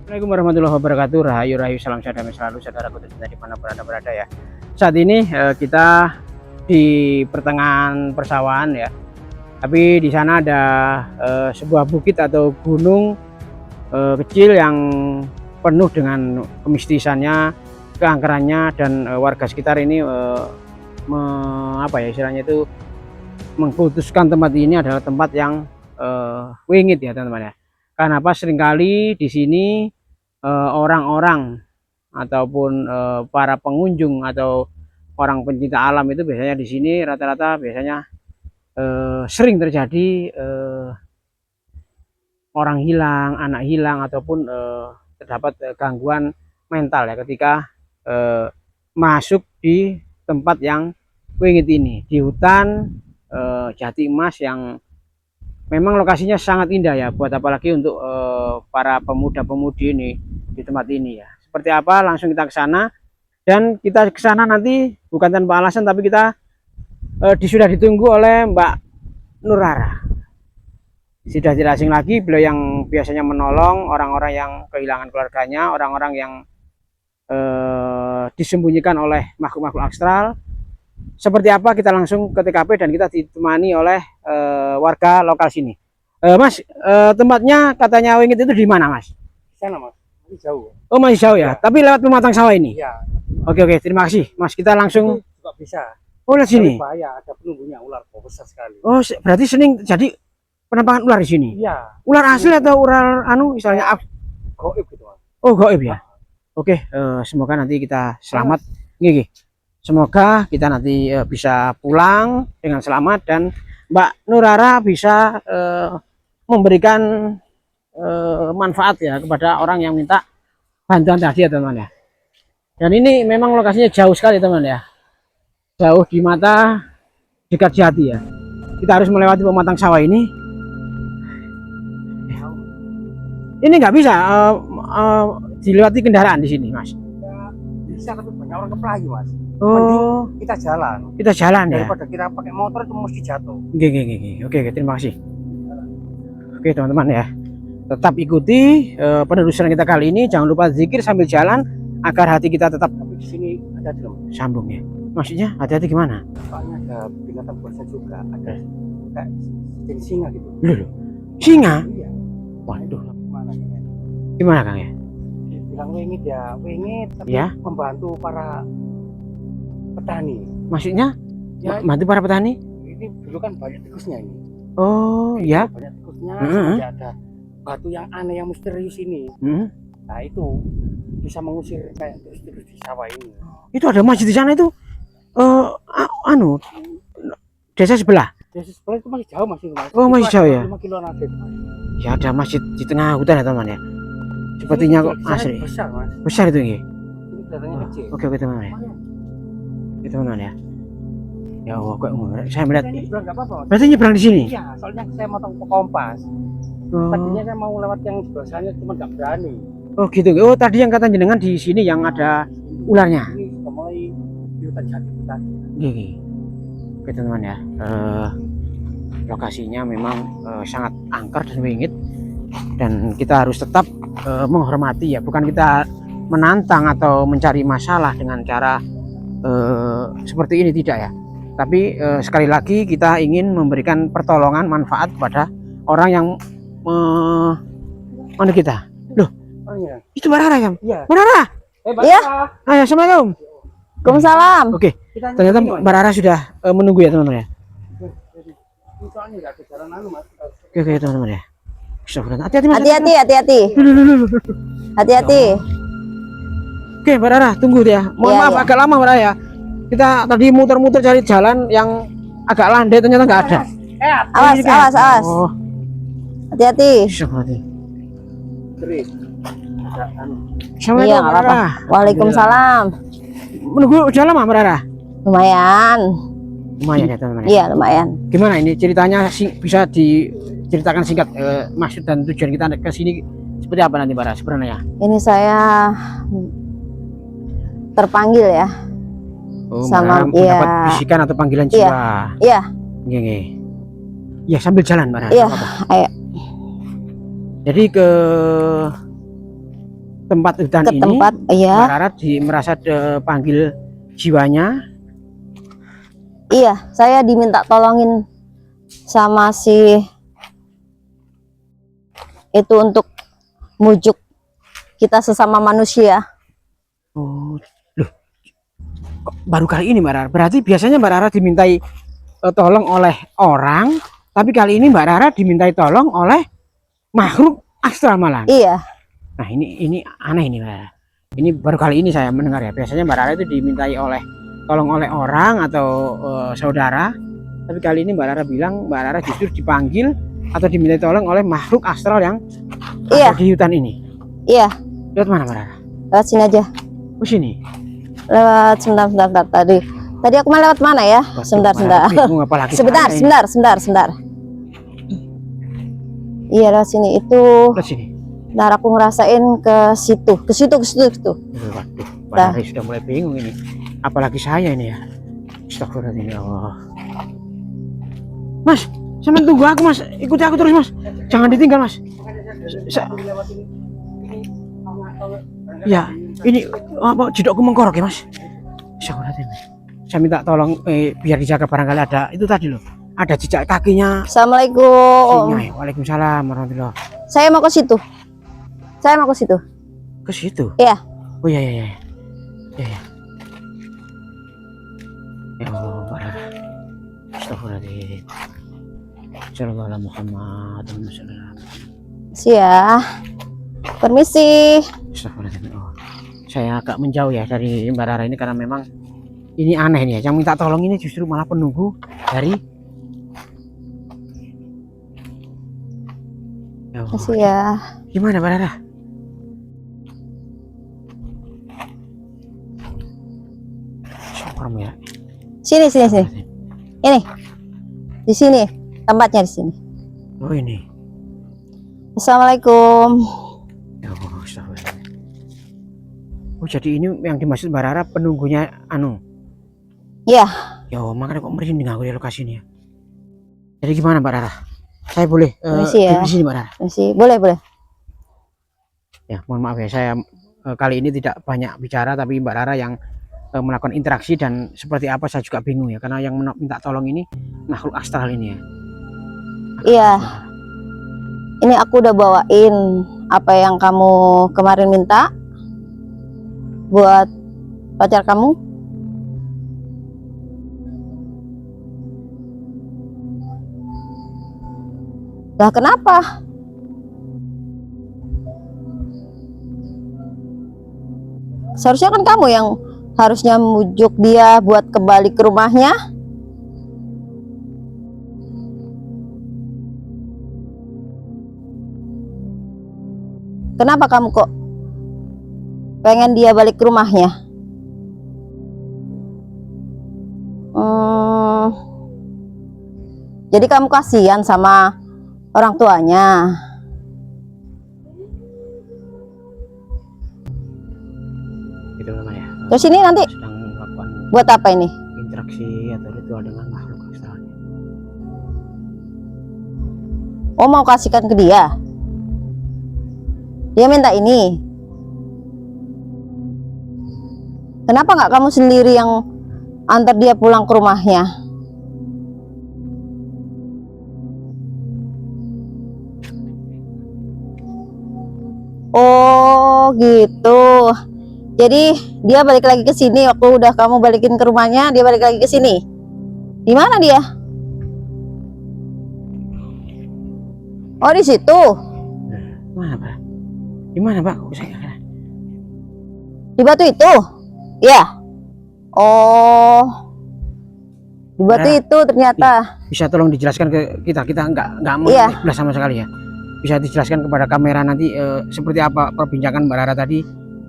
Assalamualaikum warahmatullahi wabarakatuh. Rahayu salam sejahtera selalu saudaraku tercinta dimanapun anda berada ya. Saat ini kita di pertengahan persawahan ya. Tapi di sana ada sebuah bukit atau gunung kecil yang penuh dengan kemistisannya, keangkerannya, dan warga sekitar ini istilahnya itu mengkultuskan tempat ini adalah tempat yang wingit ya teman-teman ya. Karena apa, seringkali di sini orang-orang ataupun para pengunjung atau orang pencinta alam itu biasanya di sini rata-rata biasanya sering terjadi orang hilang, anak hilang, ataupun terdapat gangguan mental ya ketika masuk di tempat yang wingit ini, di hutan Jati Emas yang memang lokasinya sangat indah ya, buat apalagi untuk para pemuda-pemudi ini di tempat ini ya. Seperti apa, langsung kita ke sana, dan kita ke sana nanti bukan tanpa alasan, tapi kita sudah ditunggu oleh Mbak Nurara. Sudah tidak asing lagi, beliau yang biasanya menolong orang-orang yang kehilangan keluarganya, orang-orang yang disembunyikan oleh makhluk-makhluk astral. Seperti apa, kita langsung ke TKP dan kita ditemani oleh warga lokal sini. Mas, tempatnya katanya wingit itu di mana, Mas? Di sana, Mas. Masih jauh. Oh, masih jauh ya? Tapi lewat pematang sawah ini? Iya. Oke, terima kasih, Mas. Kita langsung. Itu juga bisa. Oh, lihat sini. Bahaya, ada penunggunya ular besar sekali. Oh, berarti sering jadi penampakan ular di sini? Iya. Ular asli atau ular misalnya goib gitu, Mas. Oh, goib ya? Oke, semoga nanti kita selamat. Gigi. Semoga kita nanti bisa pulang dengan selamat dan Mbak Nurara bisa memberikan manfaat ya kepada orang yang minta bantuan tadi ya teman-teman ya. Dan ini memang lokasinya jauh sekali teman ya, jauh di mata, dekat di hati ya. Kita harus melewati pematang sawah ini. Ini nggak bisa dilewati kendaraan di sini, Mas. Bisa, tapi banyak orang kepelagi, Mas. Oh, kita jalan. Kita jalan ya. Daripada kita pakai motor itu mesti jatuh. Oke, terima kasih. Oke teman-teman ya, tetap ikuti penelusuran kita kali ini. Jangan lupa zikir sambil jalan agar hati kita tetap. Tapi di sini ada dulu Sambung ya. Maksudnya hati-hati gimana? Soalnya ada binatang buasa juga, ada kayak jenis singa gitu. Loh, singa? Iya. Waduh. Gimana Kang ya? Bilang wingit ya, wingit, tapi ya, membantu para petani. Maksudnya Ya, bantu para petani? ini dulu kan banyak tikusnya ini. Oh ya. Banyak tikusnya, sampai ada batu yang aneh yang misterius ini. Nah itu bisa mengusir kayak tikus di sawah ini. Itu ada masjid di sana itu. Desa sebelah. Desa sebelah itu masih jauh, Mas. Oh, masih jauh ya. 5 kiloan ada. Ya, ada masjid di tengah hutan ya teman ya. Sepertinya kok asri. Besar, Mas. Besar itu ya. Ini kelihatannya kecil. Oke teman ya. Itu teman ya. Ya Allah, kok saya melihat. Nyebrang nggak apa-apa. Berarti nyebrang di sini? Iya, soalnya saya motong kompas. Tadinya saya mau lewat yang sebelah sana, cuma nggak berani. Oh gitu. Oh, tadi yang kata jenengan di sini yang ada ularnya. Ini sudah mulai di hutan jati tadi. Gini. Oke teman ya. Lokasinya memang sangat angker dan wingit, dan kita harus tetap menghormati ya. Bukan kita menantang atau mencari masalah dengan cara seperti ini, tidak ya. Tapi sekali lagi kita ingin memberikan pertolongan manfaat kepada orang yang mana kita. Loh, Oh iya. itu Mbak Rara ya? Iya. Mbak Rara. Iya. Ayo, assalamualaikum. Waalaikumsalam. Oke, ternyata Mbak Rara sudah menunggu ya teman-teman ya. Soalnya nggak ada jalan anu, Mas. Oke teman-teman ya. Hati-hati Mas. Hati-hati. Hati-hati. Oke Mbak Rara, tunggu ya. Mohon maaf agak lama Mbak Rara ya. Kita tadi muter-muter cari jalan yang agak landai, ternyata nggak ada. Awas. Oh, Hati-hati. Terus ada anu. Assalamualaikum Iya, Mbak nggak apa-apa. Rara. Waalaikumsalam. Menunggu udah lama Mbak Rara? Lumayan. Lumayan ya teman-teman ya. Iya, lumayan. Gimana ini ceritanya bisa diceritakan singkat, maksud dan tujuan kita ke sini seperti apa nanti Mbak Rara sebenarnya? Ini saya terpanggil ya. Oh, sama mendapat bisikan atau panggilan jiwa. Iya. Ya sambil jalan Mbak Rara. Iya, ayo. Jadi tempat hutan ke ini, tempat, iya. Mbak Rara merasa panggil jiwanya. Iya, saya diminta tolongin sama si itu untuk mujuk kita sesama manusia. Oh, loh, kok baru kali ini Mbak Rara? Berarti biasanya Mbak Rara dimintai tolong oleh orang, tapi kali ini Mbak Rara dimintai tolong oleh makhluk astral malah. Iya. Nah ini aneh ini Mbak Rara. Ini baru kali ini saya mendengar ya. Biasanya Mbak Rara itu dimintai tolong oleh orang atau saudara, tapi kali ini Mbak Rara bilang Mbak Rara justru dipanggil atau dimintai tolong oleh makhluk astral yang Iya. ada di hutan ini. Iya. Lewat mana Mbak Rara? Lewat sini aja. Oh sini. Lewat sebentar tadi aku mau lewat mana ya? Waduh, Sebentar. bingung apalagi Sebentar. Iya, lewat sini itu. Lewat sini. Ntar aku ngerasain ke situ. Waduh, Mbak Rara sudah mulai bingung ini. Apalagi saya ini ya. Astagfirullahaladzim ya Allah. Mas, sama tunggu aku Mas. Ikuti aku terus Mas. Jangan ditinggal Mas. Ya, ini apa jidokku mengkorok ya Mas. Astagfirullahaladzim. Saya minta tolong biar dijaga, barangkali ada itu tadi loh. Ada jejak kakinya. Assalamualaikum. Singa. Waalaikumsalam warahmatullahi. Saya mau ke situ. Ke situ. Iya. Oh iya. Ya. Ya Allah, Mbak Rara. Astagfirullahaladzim. Sallallahu alaihi Muhammad. Ya. Permisi. Astagfirullahaladzim. Oh, saya agak menjauh ya dari Mbak Rara ini karena memang ini aneh nih ya. Yang minta tolong ini justru malah penunggu dari. Ya Allah. Makasih ya. Gimana Mbak Rara? Syukur ya. Sini. Ini. Di sini. Tempatnya di sini. Oh ini. Assalamualaikum. Ya Allah, astagfirullah. Oh jadi ini yang dimaksud Mbak Rara penunggunya anu. Iya. Ya makanya kok merinding aku di lokasi ini ya. Jadi gimana Mbak Rara? Saya boleh Permisi ya. di sini Mbak Rara? Permisi. Boleh. Ya mohon maaf ya, saya kali ini tidak banyak bicara, tapi Mbak Rara yang melakukan interaksi, dan seperti apa saya juga bingung ya, karena yang minta tolong ini makhluk astral ini ya. Iya. Ini aku udah bawain apa yang kamu kemarin minta buat pacar kamu. Lah kenapa? Seharusnya kan kamu yang harusnya membujuk dia buat kembali ke rumahnya. Kenapa kamu kok pengen dia balik ke rumahnya? Jadi kamu kasihan sama orang tuanya. Gitu loh ya. Terus ini nanti Sedang melakukan buat apa ini? interaksi atau ritual dengan makhluk astral. Oh, mau kasihkan ke dia? Dia minta ini. Kenapa nggak kamu sendiri yang antar dia pulang ke rumahnya? Oh gitu. Jadi dia balik lagi ke sini waktu udah kamu balikin ke rumahnya, dia balik lagi ke sini. Di mana dia? Oh, di situ. Mana Pak? Di mana Pak? Kok saya nggak. Di batu itu? Iya. Oh. Di batu Nah, itu ternyata. Bisa tolong dijelaskan ke kita nggak mau Iya. jelas sama sekali ya. Bisa dijelaskan kepada kamera nanti seperti apa perbincangan Mbak Rara tadi,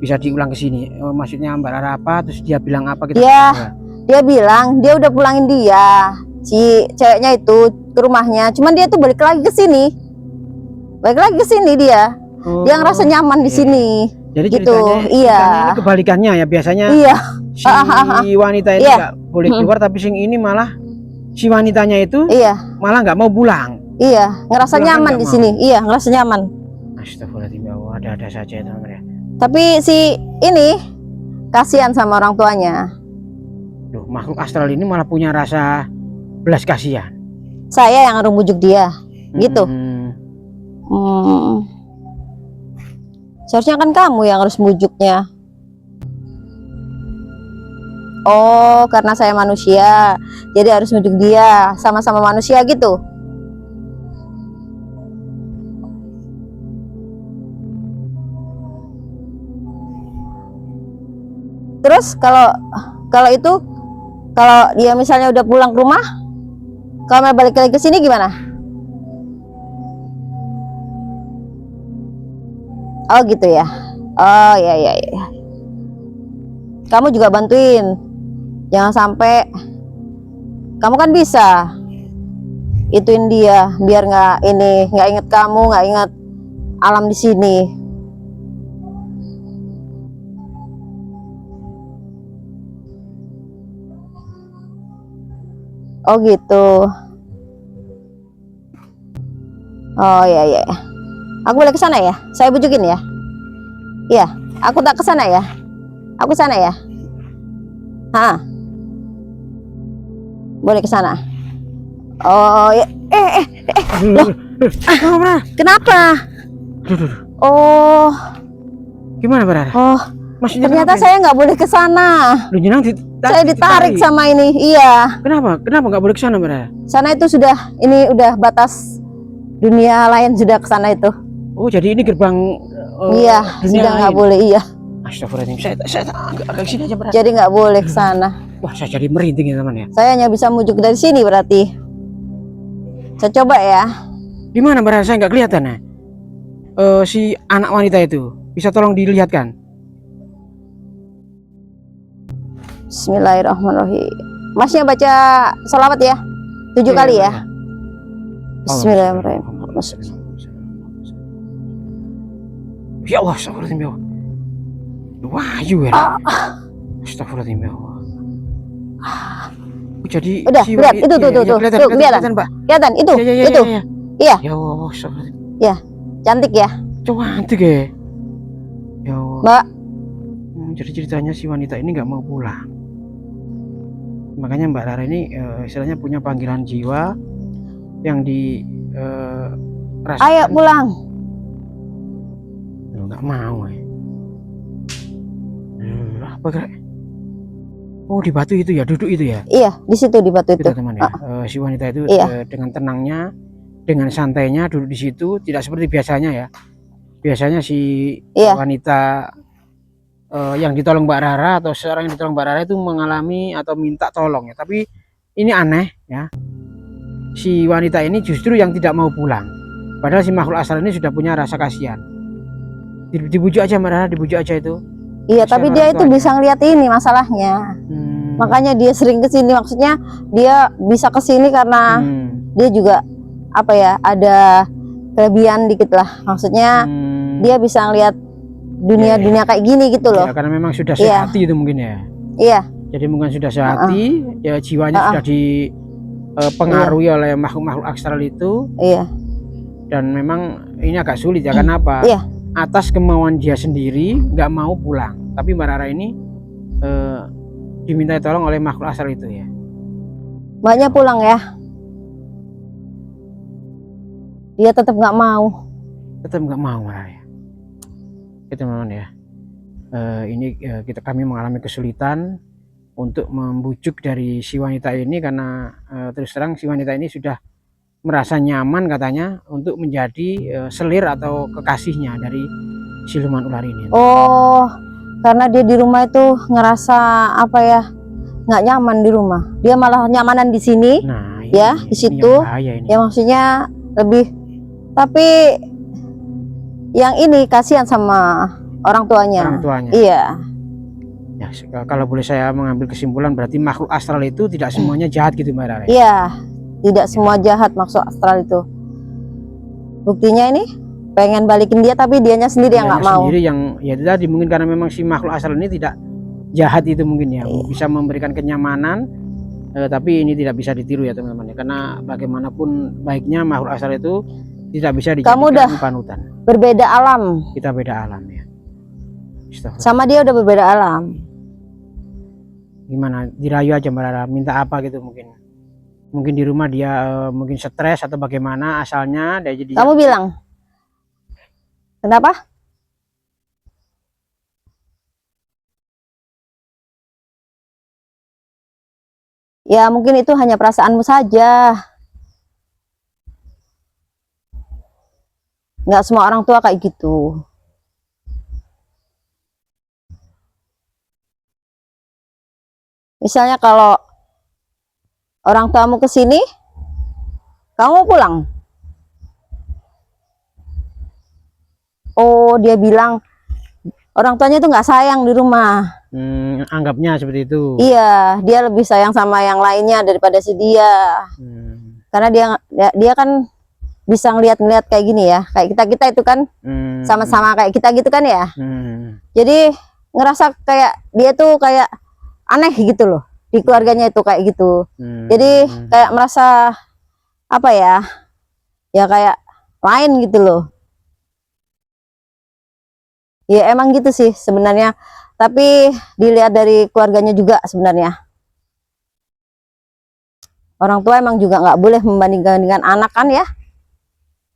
bisa diulang ke sini. Maksudnya Mbak Rara apa, terus dia bilang apa kita. Iya. Dia bilang dia udah pulangin dia, si ceweknya itu ke rumahnya. Cuman dia tuh balik lagi ke sini. Balik lagi ke sini dia. Oh, Dia ngerasa nyaman di iya. sini. Jadi gitu, ceritanya iya. ini kebalikannya ya, biasanya Iya. si wanita itu Iya. nggak boleh keluar, tapi sing ini malah si wanitanya itu Iya. malah nggak mau pulang. Iya, ngerasa Pulang kan nyaman nggak di mau. sini. Iya, ngerasa nyaman. Astagfirullahaladzim, ada saja itu namanya. Tapi si ini kasihan sama orang tuanya. Loh, makhluk astral ini malah punya rasa belas kasihan. Saya yang harus bujuk dia. Gitu. Seharusnya kan kamu yang harus bujuknya. Oh, karena saya manusia, jadi harus bujuk dia. Sama-sama manusia gitu. Terus kalau dia misalnya udah pulang ke rumah, kalau balik lagi ke sini gimana? Oh gitu ya. Oh ya. Kamu juga bantuin. Jangan sampai kamu kan bisa ituin dia biar nggak inget kamu, nggak inget alam di sini. Oh gitu. Oh ya. Aku boleh ke sana ya? Saya bujukin ya? Iya, aku tak ke sana ya? Aku sana ya? Boleh ke sana. Oh ya. Loh. Kenapa? Oh. Gimana Barara? Oh. Maksudnya ternyata kenapa? saya nggak boleh ke sana. Lu jenang Saya ditarik sama ini. Iya. Kenapa nggak boleh ke sana Barara? Sana itu udah batas dunia lain, sudah ke sana itu. Oh, jadi ini gerbang iya, dunia sudah nggak lain. boleh. Iya. Astagfirullahaladzim, saya agak sini aja Barara. Jadi nggak boleh ke sana. Wah, saya jadi merinding ya teman ya. Saya hanya bisa mujuk dari sini berarti. Saya coba ya. Di mana Barara? Saya nggak kelihatan ya. Si anak wanita itu bisa tolong dilihatkan. Bismillahirrahmanirrahim. Masnya baca sholawat ya 7 kali ya. Bismillahirrahmanirrahim. Ya Allah, astagfirullahaladzim ya Allah. Wahyu ya. Astagfirullahaladzim ya Allah. Jadi udah lihat itu tuh kelihatan Pak. Kelihatan itu itu. Iya. Ya Allah, astagfirullahaladzim. Ya, cantik ya. Cantik ya. Ya Allah. Mbak. Jadi ceritanya si wanita ini nggak mau pulang. Makanya Mbak Rara ini istilahnya punya panggilan jiwa yang di rasakan. Ayo pulang. Nggak mau apa gerak? Oh, di batu itu ya, duduk itu ya? Iya, di situ di batu itu. Teman ya. Si wanita itu dengan tenangnya, dengan santainya duduk di situ, tidak seperti biasanya ya. Biasanya si wanita yang ditolong Mbak Rara atau seorang yang ditolong Mbak Rara itu mengalami atau minta tolong ya. Tapi ini aneh ya. Si wanita ini justru yang tidak mau pulang. Padahal si makhluk astral ini sudah punya rasa kasihan. Dibujuk aja Mbak Rara, dibujuk aja itu. Iya, tapi dia itu bisa ngeliat ini masalahnya. Makanya dia sering kesini, maksudnya dia bisa kesini karena dia juga apa ya, ada kelebihan dikit lah. Maksudnya dia bisa ngeliat dunia kayak gini gitu loh. Ya, karena memang sudah sehati itu mungkin ya. Iya. Jadi mungkin sudah sehati, ya jiwanya sudah dipengaruhi oleh makhluk-makhluk astral itu. Iya. Dan memang ini agak sulit ya, karena apa? Iya. Atas kemauan dia sendiri nggak mau pulang, tapi Mbak Rara ini diminta tolong oleh makhluk astral itu ya. Mbaknya pulang ya. Dia tetap nggak mau. Tetap nggak mau Mbak Rara ya. Itu memang ya. Ini kami mengalami kesulitan untuk membujuk dari si wanita ini karena terus terang si wanita ini sudah merasa nyaman katanya untuk menjadi selir atau kekasihnya dari siluman ular ini. Oh, karena dia di rumah itu ngerasa apa ya, nggak nyaman di rumah. Dia malah nyamanan di sini. Nah, ya di situ. Ya maksudnya lebih. Tapi yang ini kasihan sama orang tuanya. Orang tuanya. Iya. Ya, kalau boleh saya mengambil kesimpulan berarti makhluk astral itu tidak semuanya jahat gitu Mbak Rara. Iya. Tidak semua jahat maksud astral itu. Buktinya ini pengen balikin dia tapi dianya sendiri yang nggak mau. Sendiri yang ya tadi mungkin karena memang si makhluk astral ini tidak jahat itu mungkin ya. Bisa memberikan kenyamanan tapi ini tidak bisa ditiru ya teman-teman ya. Karena bagaimanapun baiknya makhluk astral itu tidak bisa dijadikan panutan. Berbeda alam. Kita beda alam ya. Astagfirullah. Sama dia udah berbeda alam. Gimana? Dirayu aja Mbak Rara, minta apa gitu mungkin. Mungkin di rumah dia mungkin stres atau bagaimana asalnya dia jadi. Kamu bilang, kenapa? Ya mungkin itu hanya perasaanmu saja. Nggak semua orang tua kayak gitu. Misalnya kalau orang tuamu ke sini, kamu pulang. Oh, dia bilang orang tuanya tuh nggak sayang di rumah. Anggapnya seperti itu. Iya, dia lebih sayang sama yang lainnya daripada si dia. Karena dia kan bisa ngeliat-ngeliat kayak gini ya, kayak kita itu kan sama-sama kayak kita gitu kan ya. Jadi ngerasa kayak dia tuh kayak aneh gitu loh di keluarganya itu kayak gitu. Jadi kayak merasa apa ya, ya kayak lain gitu loh. Ya emang gitu sih sebenarnya. Tapi dilihat dari keluarganya juga sebenarnya. Orang tua emang juga nggak boleh membandingkan dengan anak kan ya.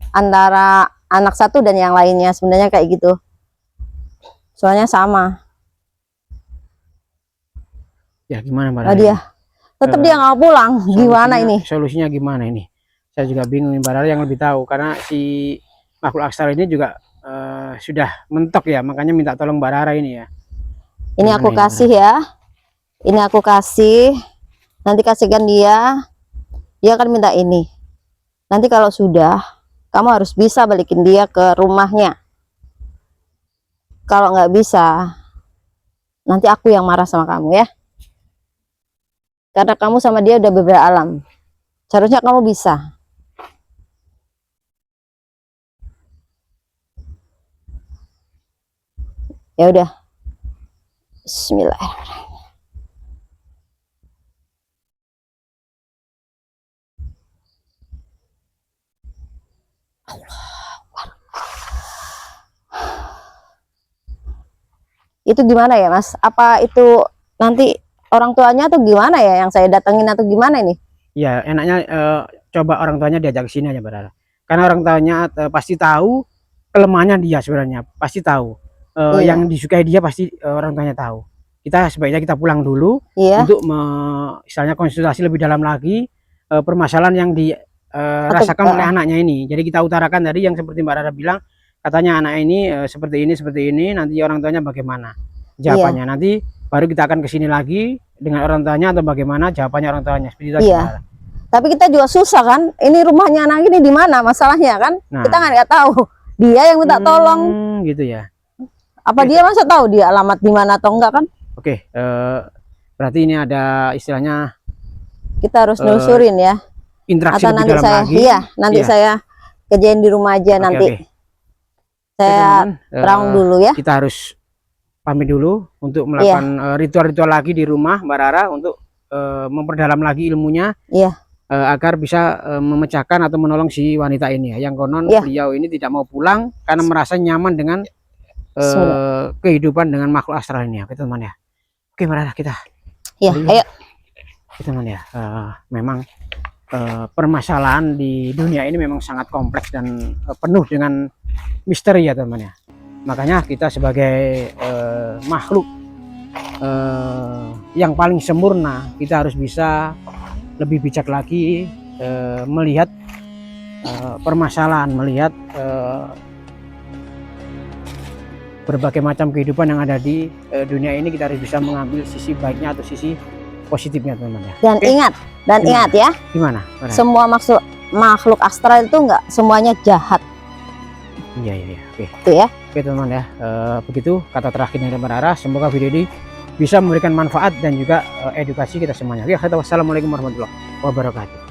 Antara anak satu dan yang lainnya sebenarnya kayak gitu. Soalnya sama. Ya gimana Mbak Nah, dia tetap dia nggak pulang. Gimana ini? Solusinya gimana ini? Saya juga bingung Mbak Rara yang lebih tahu karena si makhluk astral ini juga sudah mentok ya, makanya minta tolong Mbak Rara ini ya. Ini aku kasih ya. Ini aku kasih. Nanti kasihkan dia. Dia akan minta ini. Nanti kalau sudah, kamu harus bisa balikin dia ke rumahnya. Kalau nggak bisa, nanti aku yang marah sama kamu ya. Karena kamu sama dia udah berbeda alam. Seharusnya kamu bisa. Ya udah. Bismillahirrahmanirrahim. Itu gimana ya Mas? Apa itu nanti orang tuanya atau gimana ya yang saya datengin atau gimana ini? Ya enaknya coba orang tuanya diajak ke sini aja Mbak Rara. Karena orang tuanya pasti tahu kelemahannya dia sebenarnya, pasti tahu. Iya. Yang disukai dia pasti orang tuanya tahu. Kita sebaiknya kita pulang dulu Iya. untuk misalnya konsultasi lebih dalam lagi permasalahan yang dirasakan oleh anaknya ini. Jadi kita utarakan tadi yang seperti Mbak Rara bilang, katanya anak ini seperti ini, nanti orang tuanya bagaimana jawabannya. Iya. Nanti baru kita akan ke sini lagi dengan orang tuanya atau bagaimana jawabannya orang tuanya. Seperti itu. Iya. Tapi kita juga susah kan? Ini rumahnya anak ini di mana masalahnya kan? Nah. Kita nggak tahu. Dia yang minta tolong. Gitu ya. Apa dia masa tahu dia alamat di mana atau enggak kan? Oke, berarti ini ada istilahnya kita harus nelusurin ya. Interaksi atau nanti saya lagi. Iya, nanti saya kerjain di rumah aja nanti. Saya terang dulu ya. Kita harus pamit dulu untuk melakukan ritual-ritual lagi di rumah Mbak Rara untuk memperdalam lagi ilmunya. Iya. Agar bisa memecahkan atau menolong si wanita ini ya. Yang konon beliau ini tidak mau pulang karena merasa nyaman dengan kehidupan dengan makhluk astral ini ya, teman ya. Oke Mbak Rara, kita ya ayo teman ya. Memang permasalahan di dunia ini memang sangat kompleks dan penuh dengan misteri ya teman ya. Makanya kita sebagai makhluk yang paling sempurna, kita harus bisa lebih bijak lagi melihat permasalahan, melihat berbagai macam kehidupan yang ada di dunia ini. Kita harus bisa mengambil sisi baiknya atau sisi positifnya teman-teman ya. Dan ingat ya. Gimana? Semua makhluk astral itu enggak semuanya jahat. Iya. Oke. Itu ya. Oke teman-teman ya. Begitu kata terakhir dari Mbak Rara. Semoga video ini bisa memberikan manfaat dan juga edukasi kita semuanya. Oke, wassalamualaikum warahmatullahi wabarakatuh.